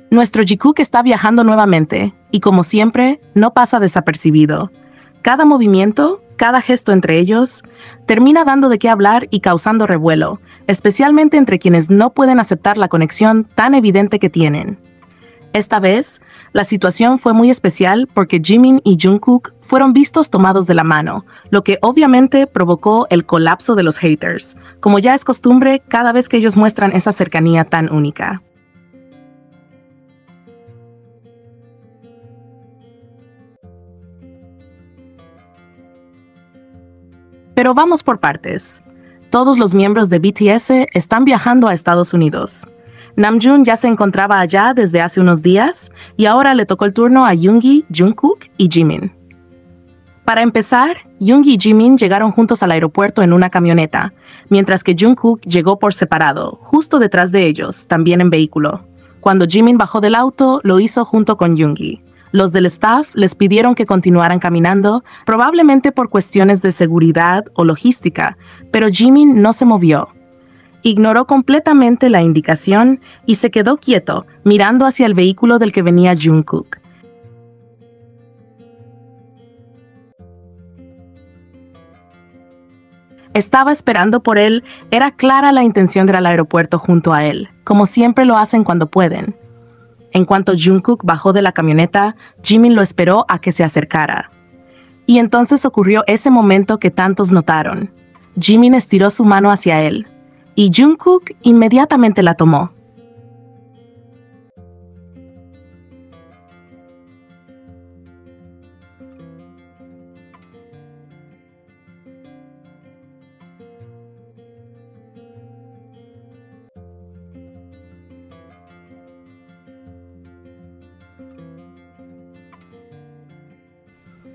Nuestro Jikook está viajando nuevamente, y como siempre, no pasa desapercibido. Cada movimiento, cada gesto entre ellos, termina dando de qué hablar y causando revuelo, especialmente entre quienes no pueden aceptar la conexión tan evidente que tienen. Esta vez, la situación fue muy especial porque Jimin y Jungkook fueron vistos tomados de la mano, lo que obviamente provocó el colapso de los haters, como ya es costumbre cada vez que ellos muestran esa cercanía tan única. Pero vamos por partes. Todos los miembros de BTS están viajando a Estados Unidos. Namjoon ya se encontraba allá desde hace unos días y ahora le tocó el turno a Yoongi, Jungkook y Jimin. Para empezar, Yoongi y Jimin llegaron juntos al aeropuerto en una camioneta, mientras que Jungkook llegó por separado, justo detrás de ellos, también en vehículo. Cuando Jimin bajó del auto, lo hizo junto con Yoongi. Los del staff les pidieron que continuaran caminando, probablemente por cuestiones de seguridad o logística, pero Jimin no se movió. Ignoró completamente la indicación y se quedó quieto, mirando hacia el vehículo del que venía Jungkook. Estaba esperando por él, era clara la intención de ir al aeropuerto junto a él, como siempre lo hacen cuando pueden. En cuanto Jungkook bajó de la camioneta, Jimin lo esperó a que se acercara. Y entonces ocurrió ese momento que tantos notaron. Jimin estiró su mano hacia él, y Jungkook inmediatamente la tomó.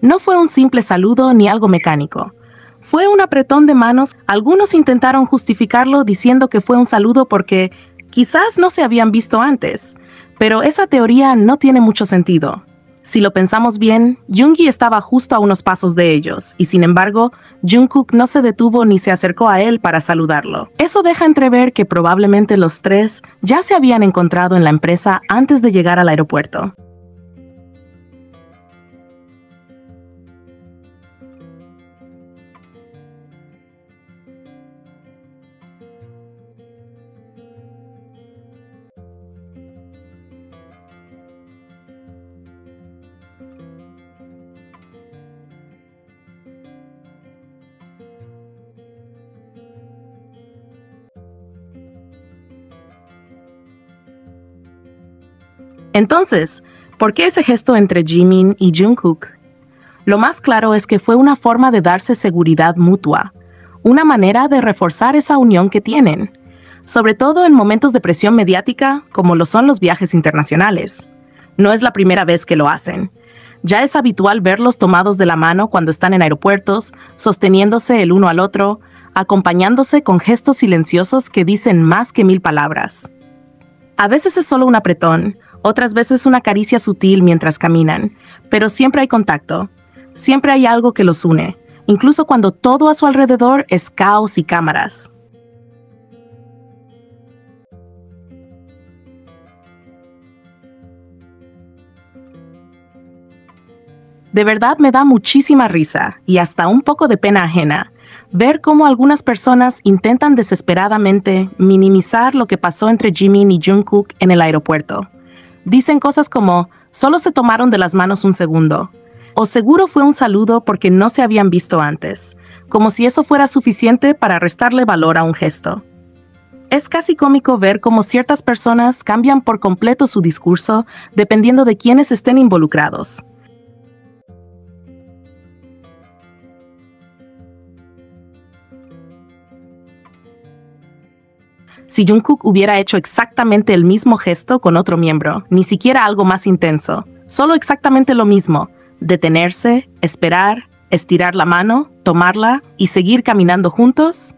No fue un simple saludo ni algo mecánico. Fue un apretón de manos. Algunos intentaron justificarlo diciendo que fue un saludo porque quizás no se habían visto antes, pero esa teoría no tiene mucho sentido. Si lo pensamos bien, Yoongi estaba justo a unos pasos de ellos, y sin embargo, Jungkook no se detuvo ni se acercó a él para saludarlo. Eso deja entrever que probablemente los tres ya se habían encontrado en la empresa antes de llegar al aeropuerto. Entonces, ¿por qué ese gesto entre Jimin y Jungkook? Lo más claro es que fue una forma de darse seguridad mutua, una manera de reforzar esa unión que tienen, sobre todo en momentos de presión mediática como lo son los viajes internacionales. No es la primera vez que lo hacen. Ya es habitual verlos tomados de la mano cuando están en aeropuertos, sosteniéndose el uno al otro, acompañándose con gestos silenciosos que dicen más que 1000 palabras. A veces es solo un apretón, otras veces una caricia sutil mientras caminan, pero siempre hay contacto, siempre hay algo que los une, incluso cuando todo a su alrededor es caos y cámaras. De verdad me da muchísima risa y hasta un poco de pena ajena ver cómo algunas personas intentan desesperadamente minimizar lo que pasó entre Jimin y Jungkook en el aeropuerto. Dicen cosas como, solo se tomaron de las manos un segundo, o seguro fue un saludo porque no se habían visto antes, como si eso fuera suficiente para restarle valor a un gesto. Es casi cómico ver cómo ciertas personas cambian por completo su discurso dependiendo de quiénes estén involucrados. Si Jungkook hubiera hecho exactamente el mismo gesto con otro miembro, ni siquiera algo más intenso, solo exactamente lo mismo, detenerse, esperar, estirar la mano, tomarla y seguir caminando juntos,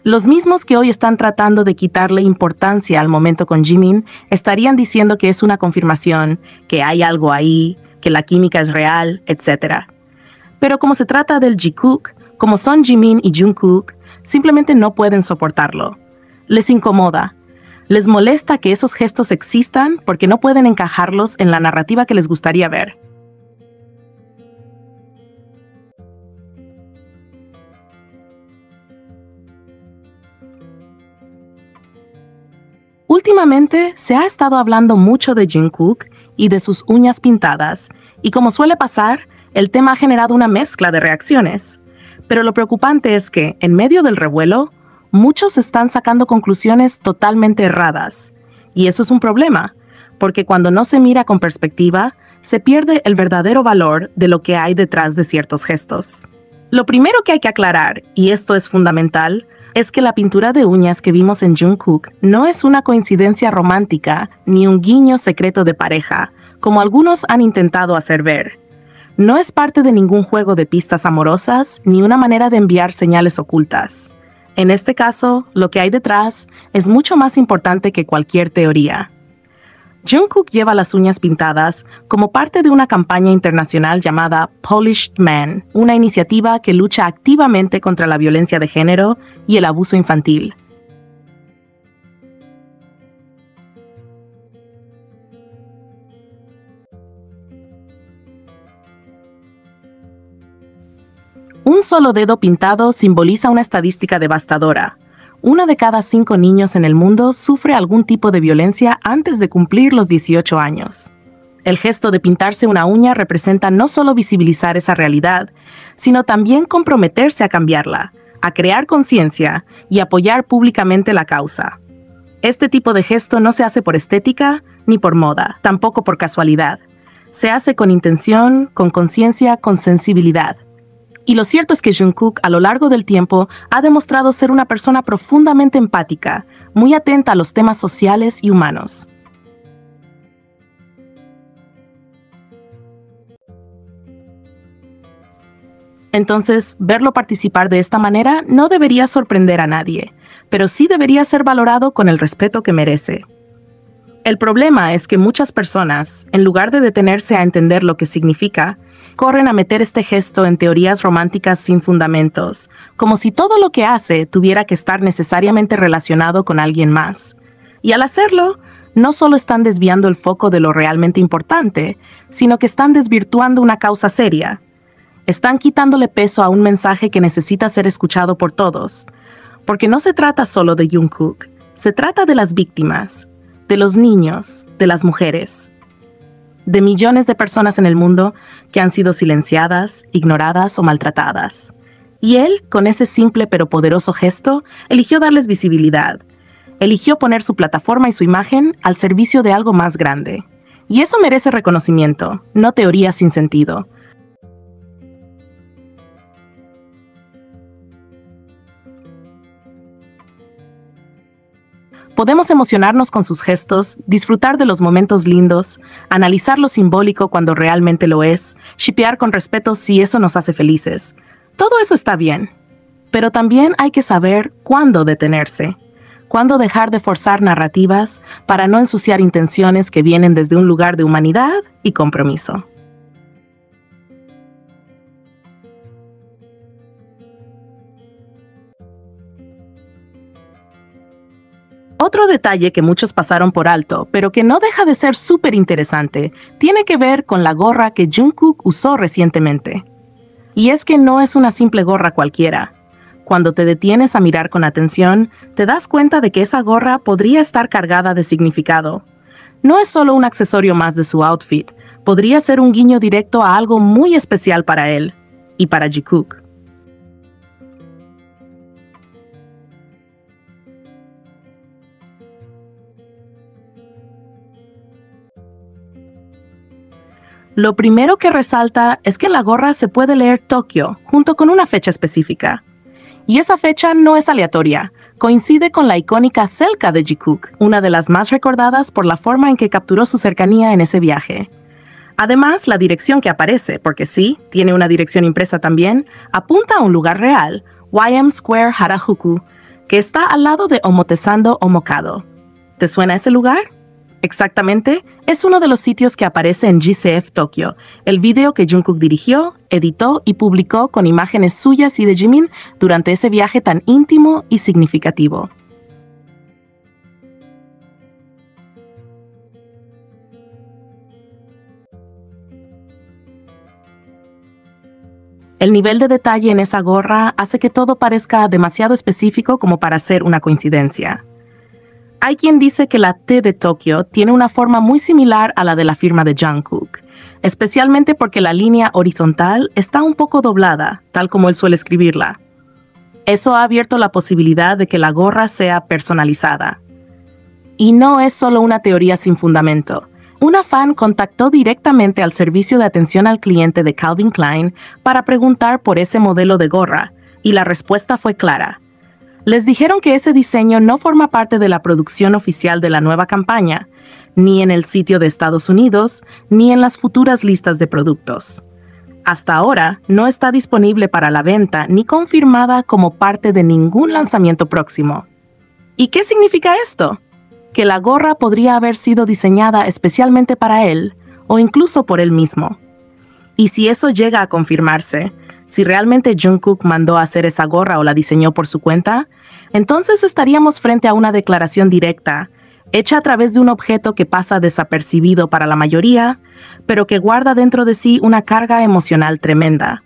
los mismos que hoy están tratando de quitarle importancia al momento con Jimin estarían diciendo que es una confirmación, que hay algo ahí, que la química es real, etc. Pero como se trata del Jikook, como son Jimin y Jungkook, simplemente no pueden soportarlo. Les incomoda. Les molesta que esos gestos existan porque no pueden encajarlos en la narrativa que les gustaría ver. Últimamente se ha estado hablando mucho de Jungkook y de sus uñas pintadas, y como suele pasar, el tema ha generado una mezcla de reacciones. Pero lo preocupante es que, en medio del revuelo, muchos están sacando conclusiones totalmente erradas. Y eso es un problema, porque cuando no se mira con perspectiva, se pierde el verdadero valor de lo que hay detrás de ciertos gestos. Lo primero que hay que aclarar, y esto es fundamental, es que la pintura de uñas que vimos en Jungkook no es una coincidencia romántica ni un guiño secreto de pareja, como algunos han intentado hacer ver. No es parte de ningún juego de pistas amorosas ni una manera de enviar señales ocultas. En este caso, lo que hay detrás es mucho más importante que cualquier teoría. Jungkook lleva las uñas pintadas como parte de una campaña internacional llamada Polished Man, una iniciativa que lucha activamente contra la violencia de género y el abuso infantil. Un solo dedo pintado simboliza una estadística devastadora. 1 de cada 5 niños en el mundo sufre algún tipo de violencia antes de cumplir los 18 años. El gesto de pintarse una uña representa no solo visibilizar esa realidad, sino también comprometerse a cambiarla, a crear conciencia y apoyar públicamente la causa. Este tipo de gesto no se hace por estética ni por moda, tampoco por casualidad. Se hace con intención, con conciencia, con sensibilidad. Y lo cierto es que Jungkook a lo largo del tiempo ha demostrado ser una persona profundamente empática, muy atenta a los temas sociales y humanos. Entonces, verlo participar de esta manera no debería sorprender a nadie, pero sí debería ser valorado con el respeto que merece. El problema es que muchas personas, en lugar de detenerse a entender lo que significa, corren a meter este gesto en teorías románticas sin fundamentos, como si todo lo que hace tuviera que estar necesariamente relacionado con alguien más. Y al hacerlo, no solo están desviando el foco de lo realmente importante, sino que están desvirtuando una causa seria. Están quitándole peso a un mensaje que necesita ser escuchado por todos, porque no se trata solo de Jungkook, se trata de las víctimas, de los niños, de las mujeres, de millones de personas en el mundo que han sido silenciadas, ignoradas o maltratadas. Y él, con ese simple pero poderoso gesto, eligió darles visibilidad. Eligió poner su plataforma y su imagen al servicio de algo más grande. Y eso merece reconocimiento, no teorías sin sentido. Podemos emocionarnos con sus gestos, disfrutar de los momentos lindos, analizar lo simbólico cuando realmente lo es, shippear con respeto si eso nos hace felices. Todo eso está bien. Pero también hay que saber cuándo detenerse, cuándo dejar de forzar narrativas para no ensuciar intenciones que vienen desde un lugar de humanidad y compromiso. Otro detalle que muchos pasaron por alto, pero que no deja de ser súper interesante, tiene que ver con la gorra que Jungkook usó recientemente. Y es que no es una simple gorra cualquiera. Cuando te detienes a mirar con atención, te das cuenta de que esa gorra podría estar cargada de significado. No es solo un accesorio más de su outfit, podría ser un guiño directo a algo muy especial para él y para Jungkook. Lo primero que resalta es que en la gorra se puede leer Tokio, junto con una fecha específica. Y esa fecha no es aleatoria, coincide con la icónica Selka de Jungkook, una de las más recordadas por la forma en que capturó su cercanía en ese viaje. Además, la dirección que aparece, porque sí, tiene una dirección impresa también, apunta a un lugar real, YM Square Harajuku, que está al lado de Omotesando Omokado. ¿Te suena ese lugar? Exactamente, es uno de los sitios que aparece en GCF Tokyo, el video que Jungkook dirigió, editó y publicó con imágenes suyas y de Jimin durante ese viaje tan íntimo y significativo. El nivel de detalle en esa gorra hace que todo parezca demasiado específico como para ser una coincidencia. Hay quien dice que la T de Tokio tiene una forma muy similar a la de la firma de Jungkook, especialmente porque la línea horizontal está un poco doblada, tal como él suele escribirla. Eso ha abierto la posibilidad de que la gorra sea personalizada. Y no es solo una teoría sin fundamento. Una fan contactó directamente al servicio de atención al cliente de Calvin Klein para preguntar por ese modelo de gorra, y la respuesta fue clara. Les dijeron que ese diseño no forma parte de la producción oficial de la nueva campaña, ni en el sitio de Estados Unidos, ni en las futuras listas de productos. Hasta ahora, no está disponible para la venta ni confirmada como parte de ningún lanzamiento próximo. ¿Y qué significa esto? Que la gorra podría haber sido diseñada especialmente para él, o incluso por él mismo. Y si eso llega a confirmarse, si realmente Jungkook mandó a hacer esa gorra o la diseñó por su cuenta, entonces estaríamos frente a una declaración directa, hecha a través de un objeto que pasa desapercibido para la mayoría, pero que guarda dentro de sí una carga emocional tremenda.